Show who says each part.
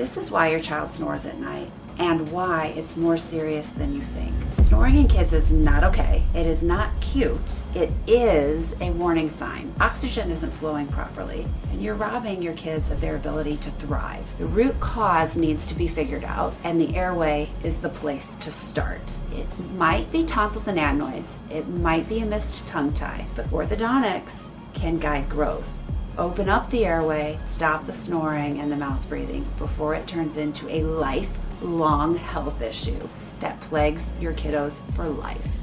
Speaker 1: This is why your child snores at night and why it's more serious than you think. Snoring in kids is not okay. It is not cute. It is a warning sign. Oxygen isn't flowing properly, and you're robbing your kids of their ability to thrive. The root cause needs to be figured out, and the airway is the place to start. It might be tonsils and adenoids. It might be a missed tongue tie, but orthodontics can guide growth. Open up the airway, stop the snoring and the mouth breathing before it turns into a lifelong health issue that plagues your kiddos for life.